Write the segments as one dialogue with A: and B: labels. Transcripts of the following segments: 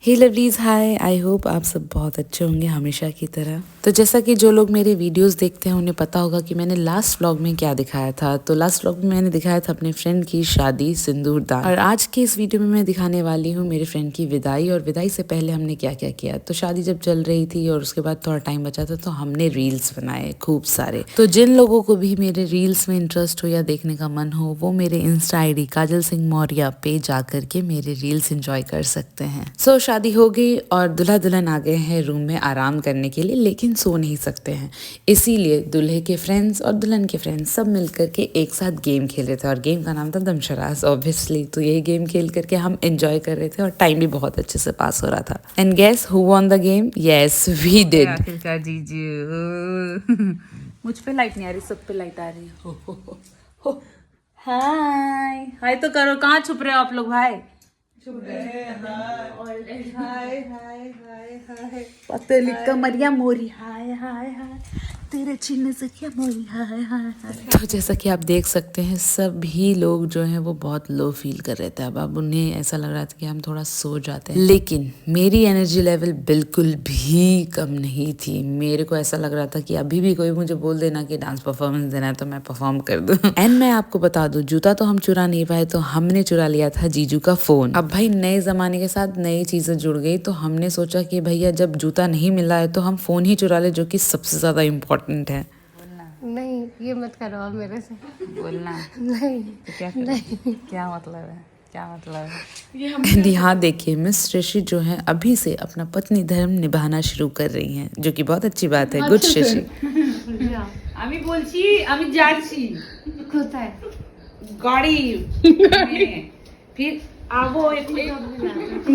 A: Hey lovelies, hi. I hope आप सब बहुत अच्छे होंगे हमेशा की तरह। तो जैसा कि जो लोग मेरे वीडियोस देखते हैं उन्हें पता होगा कि मैंने लास्ट व्लॉग में क्या दिखाया था। तो लास्ट व्लॉग में मैंने दिखाया था अपने फ्रेंड की शादी, सिंदूर दान। और आज के इस वीडियो में मैं दिखाने वाली हूँ मेरे फ्रेंड की विदाई, और विदाई से पहले हमने क्या क्या किया। तो शादी जब चल रही थी और उसके बाद थोड़ा टाइम बचा था तो हमने रील्स बनाए खूब सारे। तो जिन लोगों को भी मेरे रील्स में इंटरेस्ट हो या देखने का मन हो वो मेरे इंस्टा ID काजल सिंह मौर्य पे जा करके मेरे रील्स एंजॉय कर सकते हैं। शादी हो गई और दूल्हा दुल्हन आ गए हैं रूम में आराम करने के लिए, लेकिन सो नहीं सकते हैं। इसीलिए दूल्हे के फ्रेंड्स और दुल्हन के फ्रेंड्स सब मिल करके एक साथ गेम खेल रहे थे, और गेम का नाम था दमशराज ऑब्वियसली। तो यही गेम खेल करके हम एंजॉय कर रहे थे और टाइम भी बहुत अच्छे से पास हो रहा था। And guess who won the game? Yes, we did. आखिरकार जीजू। मुझ पे लाइट नहीं आ रही, सब पे लाइट आ रही है। हो हाय हाय तो करो, कहाँ छुप रहे हो आप लोग भाई? पतली कमरिया मोरी हाय हाय हाय, तेरे चिन्ह से क्या मोरी हाय हाय हाय। तो जैसा कि आप देख सकते हैं सभी लोग जो हैं वो बहुत लो फील कर रहे थे। अब उन्हें ऐसा लग रहा था कि हम थोड़ा सो जाते हैं, लेकिन मेरी एनर्जी लेवल बिल्कुल भी कम नहीं थी। मेरे को ऐसा लग रहा था कि अभी भी कोई मुझे बोल देना कि डांस परफॉर्मेंस देना है तो मैं परफॉर्म कर दूं। एंड मैं आपको बता दूं, जूता तो हम चुरा नहीं पाए, तो हमने चुरा लिया था जीजू का फोन। अब भाई नए जमाने के साथ नई चीजें जुड़ गई, तो हमने सोचा कि भैया जब जूता नहीं मिला है तो हम फोन ही चुरा ले, जो कि सबसे ज्यादा इम्पोर्टेंट है।
B: नहीं, ये मत करो आप मेरे से।
A: बोलना
B: नहीं
A: तो क्या
B: नहीं,
A: क्या मतलब है, क्या मतलब है? एंड यहाँ देखिए मिस ऋषि जो है अभी से अपना पत्नी धर्म निभाना शुरू कर रही हैं, जो कि बहुत अच्छी बात है। गुड ऋषि। আমি বলছি আমি যাচ্ছি
B: কোথায়
A: गाड़ी में, फिर आबो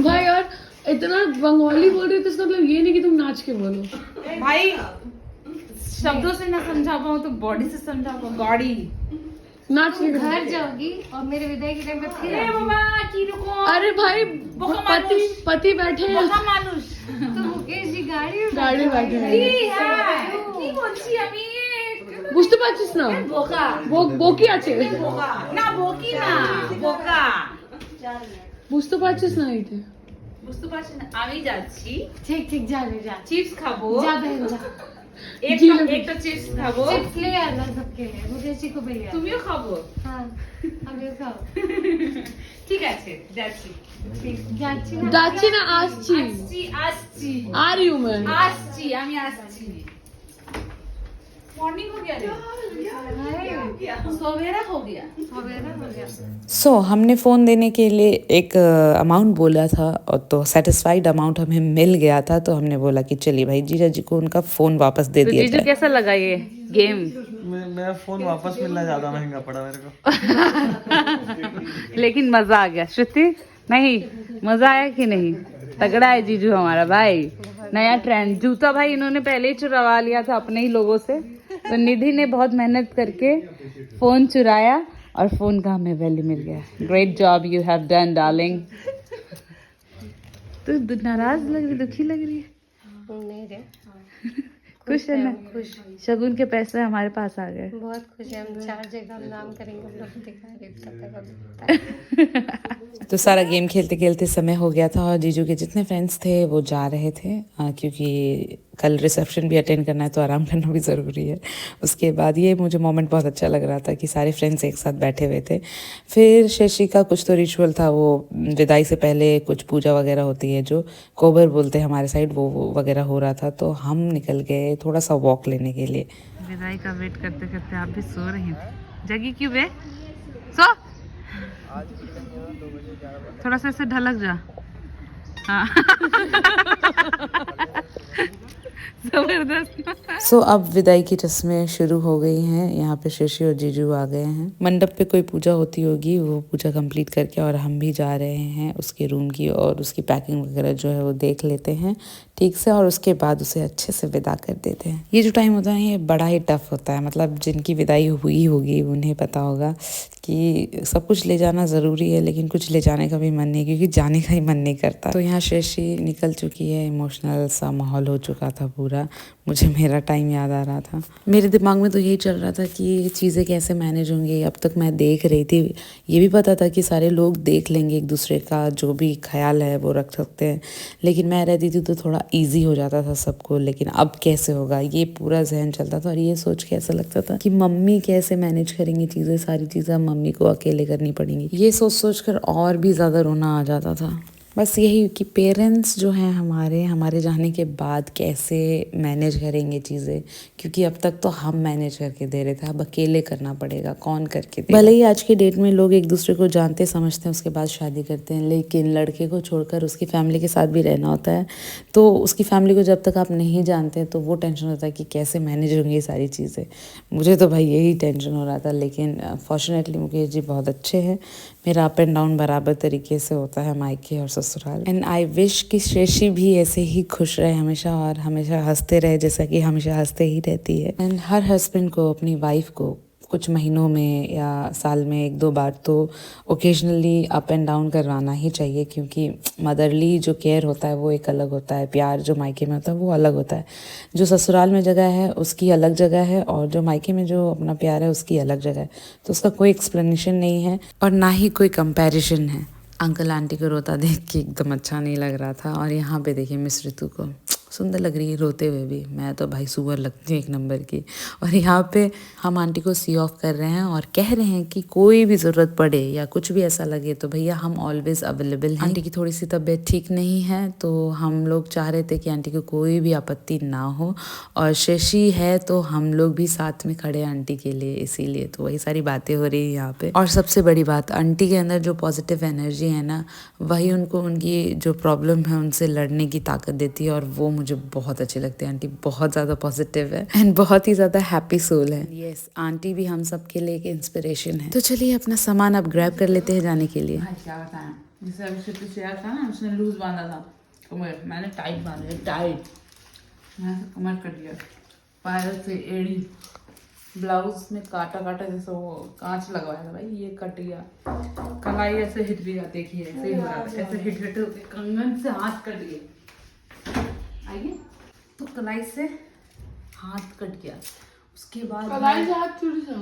C: भाई यार इतना बंगाली बोल रहे हो तो इसका मतलब ये नहीं कि तुम नाच के बोलो।
A: भाई शब्दों से ना समझा पाऊँ तो बॉडी से समझा पाऊँ। गाड़ी
C: नाच के
B: घर जाओगी और मेरे विदाई के टाइम पे फिर आओगी।
C: अरे भाई पति बैठे हैं,
B: तो मुकेश जी गाड़ी में
C: गाड़ी बैठे हैं।
A: কি বলছি আমি?
C: বুঝতে পারছিস না?
A: বোকা
C: বকি আছে
A: না, বকি না, বোকা।
C: বুঝতে পারছিস না? এইটা
A: বুঝতে পারছি না। আমি যাচ্ছি,
B: ठीक ठीक जा ले जा
A: চিপস খাবো,
B: जा बहन जा
A: একটা চিপস খাবো।
B: चिप्स ले आना सबके लिए, मुकेश जी को भी ले आना।
A: তুমিও খাবো?
B: हाँ अभी खाओ।
A: ঠিক আছে, যাচ্ছি।
B: যাচ্ছি না
C: যাচ্ছি না, আসছি।
A: আসছি
C: आ रही हूँ मैं।
A: আসছি আমি আসছি। मॉर्निंग हो गया रे, सवेरा हो गया।
B: सवेरा हो गया।
A: हमने फ़ोन देने के लिए एक अमाउंट बोला था, और तो सेटिस्फाइड अमाउंट हमें मिल गया था। तो हमने बोला कि चलिए भाई जीजा जी को उनका फ़ोन वापस दे दिया जाए। कैसा लगा ये गेम?
D: मेरा फोन वापस मिलना ज्यादा महंगा पड़ा मेरे को।
A: लेकिन मज़ा आ गया। श्रुति नहीं, मज़ा आया कि नहीं? तगड़ा है जीजू हमारा भाई। नया ट्रेंड जूता भाई इन्होंने पहले ही चुरावा लिया था अपने ही लोगों से। तो निधि ने बहुत मेहनत करके फोन चुराया और फोन का हमें वैल्यू मिल गया। Great job you have done darling. तो नाराज लग रही, दुखी लग रही है?
B: नहीं रे,
A: खुश है ना?
B: खुश,
A: शगुन के पैसे हमारे पास आ गए।
B: बहुत खुश है। हम 4 जगह नाम करेंगे, हम लोग दिखा।
A: तो सारा गेम खेलते खेलते समय हो गया था, और जीजू के जितने फ्रेंड्स थे वो जा रहे थे, क्योंकि कल रिसेप्शन भी अटेंड करना है तो आराम करना भी ज़रूरी है। उसके बाद ये मुझे मोमेंट बहुत अच्छा लग रहा था कि सारे फ्रेंड्स एक साथ बैठे हुए थे। फिर शशि का कुछ तो रिचुअल था, वो विदाई से पहले कुछ पूजा वगैरह होती है जो कोबर बोलते हैं हमारे साइड, वो वगैरह हो रहा था। तो हम निकल गए थोड़ा सा वॉक लेने के लिए। विदाई का वेट करते करते आप भी सो रही हैं? जगी क्यों बे? सो थोड़ा सा ऐसे ढलक जा। हाँ। जबरदस्त। अब विदाई की रस्में शुरू हो गई हैं। यहाँ पे शशि और जीजू आ गए हैं। मंडप पे कोई पूजा होती होगी, वो पूजा कंप्लीट करके और हम भी जा रहे हैं उसके रूम की, और उसकी पैकिंग वगैरह जो है वो देख लेते हैं ठीक से, और उसके बाद उसे अच्छे से विदा कर देते हैं। ये जो टाइम होता है ये बड़ा ही टफ होता है। मतलब जिनकी विदाई हुई होगी उन्हें पता होगा कि सब कुछ ले जाना ज़रूरी है, लेकिन कुछ ले जाने का भी मन नहीं, क्योंकि जाने का ही मन नहीं करता। तो यहाँ शशि निकल चुकी है, इमोशनल सा माहौल हो चुका था पूरा। मुझे मेरा टाइम याद आ रहा था। मेरे दिमाग में तो यही चल रहा था कि ये चीज़ें कैसे मैनेज होंगी। अब तक मैं देख रही थी, ये भी पता था कि सारे लोग देख लेंगे, एक दूसरे का जो भी ख्याल है वो रख सकते हैं, लेकिन मैं रहती थी तो थोड़ा ईजी हो जाता था सबको। लेकिन अब कैसे होगा, ये पूरा जहन चलता था और ये सोच के ऐसा लगता था कि मम्मी कैसे मैनेज करेंगी चीज़ें, सारी चीज़ें मम्मी को अकेले करनी पड़ेंगी। ये सोच कर और भी ज़्यादा रोना आ जाता था। बस यही कि पेरेंट्स जो हैं हमारे जाने के बाद कैसे मैनेज करेंगे चीज़ें, क्योंकि अब तक तो हम मैनेज करके दे रहे थे, अब अकेले करना पड़ेगा, कौन करके देगा। भले ही आज के डेट में लोग एक दूसरे को जानते समझते हैं, उसके बाद शादी करते हैं, लेकिन लड़के को छोड़कर उसकी फैमिली के साथ भी रहना होता है। तो उसकी फैमिली को जब तक आप नहीं जानते तो वो टेंशन होता है कि कैसे मैनेज होंगी ये सारी चीज़ें। मुझे तो भाई यही टेंशन हो रहा था, लेकिन फॉर्चुनेटली मुकेश जी बहुत अच्छे हैं। मेरा अप एंड डाउन बराबर तरीके से होता है मायके और ससुराल। एंड आई विश कि श्रेषी भी ऐसे ही खुश रहे हमेशा और हमेशा हंसते रहे, जैसा कि हमेशा हंसते ही रहती है। एंड हर हस्बैंड को अपनी वाइफ को कुछ महीनों में या साल में 1-2 बार तो ओकेजनली अप एंड डाउन करवाना ही चाहिए, क्योंकि मदरली जो केयर होता है वो एक अलग होता है, प्यार जो मायके में होता है वो अलग होता है। जो ससुराल में जगह है उसकी अलग जगह है और जो मायके में जो अपना प्यार है उसकी अलग जगह है। तो उसका कोई एक्सप्लेनेशन नहीं है और ना ही कोई कंपैरिजन है। अंकल आंटी को रोता देख के एकदम अच्छा नहीं लग रहा था। और यहाँ पे देखिए मिस ऋतु को सुंदर लग रही है रोते हुए भी। मैं तो भाई सुअर लगती हूँ एक नंबर की। और यहाँ पे हम आंटी को सी ऑफ कर रहे हैं और कह रहे हैं कि कोई भी ज़रूरत पड़े या कुछ भी ऐसा लगे तो भैया हम ऑलवेज अवेलेबल हैं। आंटी की थोड़ी सी तबीयत ठीक नहीं है तो हम लोग चाह रहे थे कि आंटी को कोई भी आपत्ति ना हो, और शशि है तो हम लोग भी साथ में खड़े हैं आंटी के लिए, इसीलिए तो वही सारी बातें हो रही है यहाँ पे। और सबसे बड़ी बात, आंटी के अंदर जो पॉजिटिव एनर्जी है ना, वही उनको उनकी जो प्रॉब्लम है उनसे लड़ने की ताकत देती है और वो मुझे बहुत अच्छी लगती है। आंटी बहुत ज़्यादा पॉजिटिव है एंड बहुत ही ज़्यादा हैप्पी सोल है। यस, आंटी भी हम सब के लिए एक इंस्पिरेशन है। तो चलिए अपना सामान अब ग्रैब कर लेते हैं जाने के लिए।
C: क्या बताएं, जैसे अभी से शेयर था ना, उसने लूज बांधा था कमर, मैंने टाइट बांध दिया, टाइट यहाँ से कमर कर दिया, पैर से एड़ी, ब्लाउज में काटा काटा जैसे वो कांच लगवाया था भाई, ये कट गया, कलाई ऐसे हिट गया, देखिए ऐसे ही हो रहा था, ऐसे हिट हिट कंगन से हाथ कट गए। आइए, तो कलाई से हाथ कट गया, उसके बाद कलाई से हाथ चूड़ी से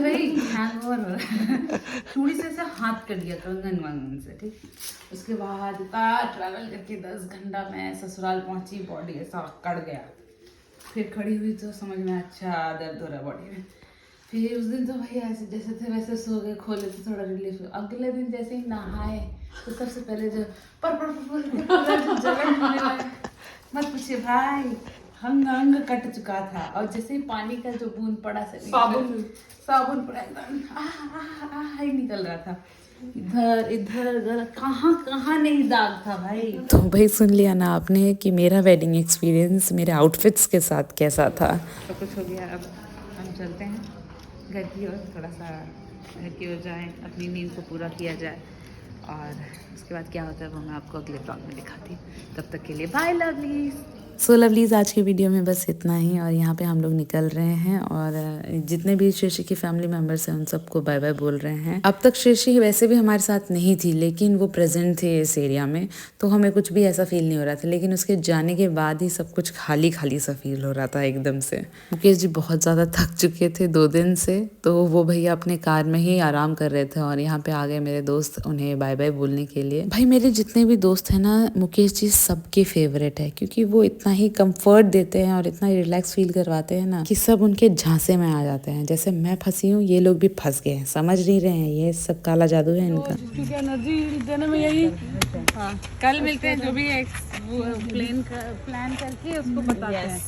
C: भाई हैंगओवर हो रहा है, चूड़ी से ऐसे हाथ कट गया कंगन वंगन से, ठीक। उसके बाद ट्रैवल करके 10 घंटा मैं ससुराल पहुंची, बॉडी ऐसा कट गया। फिर खड़ी हुई तो समझ में अच्छा दर्द हो रहा बॉडी में। फिर उस दिन तो भाई ऐसे जैसे थे वैसे सो गए, खोले तो थोड़ा रिलीफ हुआ। अगले दिन जैसे ही नहाए तो सबसे पहले जो जलन होने लगा, मत पूछिए भाई, अंग कट चुका था। और जैसे ही पानी का जो बूंद पड़ा, साबुन पड़ा, एकदम ही निकल रहा था, इधर इधर कहाँ नहीं दाग था भाई।
A: तो भाई सुन लिया ना आपने कि मेरा वेडिंग एक्सपीरियंस मेरे आउटफिट्स के साथ कैसा था।
C: तो कुछ हो गया, अब हम चलते हैं घर की ओर, थोड़ा सा घर की ओर जाएं, अपनी नींद को पूरा किया जाए और उसके बाद क्या होता है वो मैं आपको अगले ब्लॉग में दिखाती हूँ। तब तक के लिए बाय लवलीज।
A: सो लवलीज, आज की वीडियो में बस इतना ही। और यहाँ पे हम लोग निकल रहे हैं और जितने भी शशि की फैमिली मेम्बर्स हैं उन सबको बाय बाय बोल रहे हैं। अब तक शशि वैसे भी हमारे साथ नहीं थी, लेकिन वो प्रेजेंट थे इस एरिया में, तो हमें कुछ भी ऐसा फील नहीं हो रहा था। लेकिन उसके जाने के बाद ही सब कुछ खाली खाली सा फील हो रहा था एकदम से। मुकेश जी बहुत ज़्यादा थक चुके थे 2 दिन से, तो वो भैया अपने कार में ही आराम कर रहे थे और यहाँ पे आ गए मेरे दोस्त उन्हें बाय बाय बोलने के लिए। भाई मेरे जितने भी दोस्त हैं ना, मुकेश जी सबके फेवरेट है, क्योंकि वो इतना ही कंफर्ट देते हैं और इतना रिलैक्स फील करवाते हैं ना कि सब उनके झांसे में आ जाते हैं। जैसे मैं फंसी हूँ, ये लोग भी फंस गए हैं, समझ नहीं रहे हैं, ये सब काला जादू है इनका।
C: क्योंकि एनर्जी देने में यही। हाँ, कल मिलते हैं, जो भी प्लान करके उसको बताते हैं।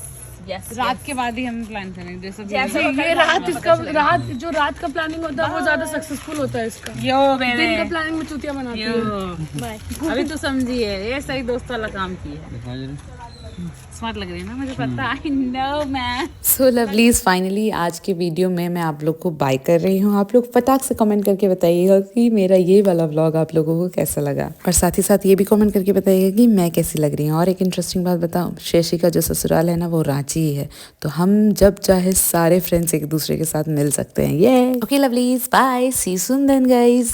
C: रात के बाद ही हम प्लान करेंगे, जैसे ये रात का प्लानिंग होता है वो ज्यादा सक्सेसफुल होता है इसका। दिन का प्लानिंग में चूतिया बनाती है। अभी तो समझिए, ये सही दोस्त वाला काम किया है। स्मार्ट लग रही है ना, मुझे पता, I know man.
A: So lovelies, finally आज के वीडियो में मैं आप लोग को बाय कर रही हूँ। आप लोग फटाक से कमेंट करके बताइएगा कि मेरा ये वाला व्लॉग आप लोगों को कैसा लगा, और साथ ही साथ ये भी कमेंट करके बताइएगा कि मैं कैसी लग रही हूँ। और एक इंटरेस्टिंग बात बताऊँ, शशि का जो ससुराल है ना वो रांची ही है, तो हम जब चाहे सारे फ्रेंड्स एक दूसरे के साथ मिल सकते हैं। ये okay lovelies, bye, see you soon then guys.